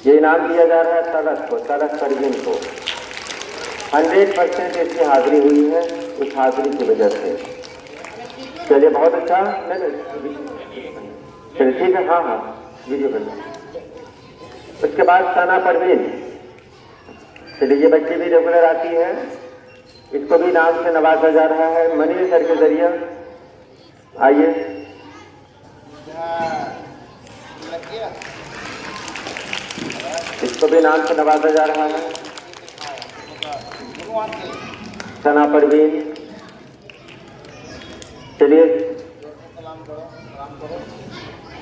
ये इनाम दिया जा रहा है तलत को, तलत परवीन को। 100% इसकी हाजिरी हुई है, इस हाजिरी की वजह से। चलिए बहुत अच्छा। चलिए ठीक है, हाँ हाँ वीडियो बना। उसके बाद सना परवीन, चलिए ये बच्ची भी रेगुलर आती है, इसको भी इनाम से नवाजा जा रहा है मनीष सर के जरिए। आइए, इसको भी इनाम से नवाजा जा रहा है सना परवीन। चलिए,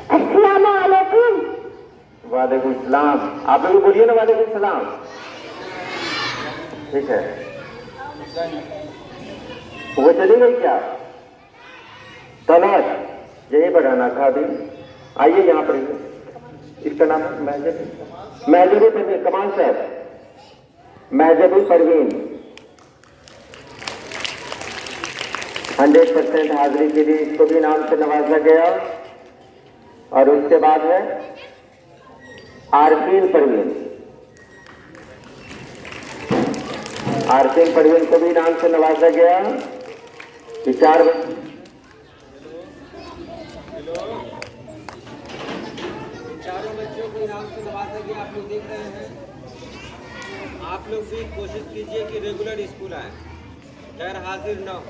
अस्सलाम वालेकुम। वालेकुम सलाम। आप लोग बोलिए ना वालेकुम सलाम। ठीक है, वो चली गई क्या? तलाश यही बढ़ाना था अभी। आइए यहाँ पर, इसका नाम है महजबी परवीन। कमाल साहब, महजबी परवीन 100% हाजिरी के लिए इसको भी नाम से नवाजा गया। और उसके बाद है आरफीन परवीन। आरफीन परवीन को भी नाम से नवाजा गया। ये 4 चारों बच्चों को इनाम से नवाजा गया। आप लोग देख रहे हैं। आप लोग भी कोशिश कीजिए कि रेगुलर स्कूल आए, गैर हाजिर न हो,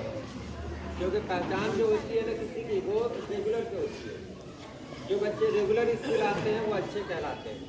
क्योंकि पहचान जो होती है ना किसी की, वो रेगुलर से होती है। जो बच्चे रेगुलर स्कूल आते हैं वो अच्छे कहलाते हैं।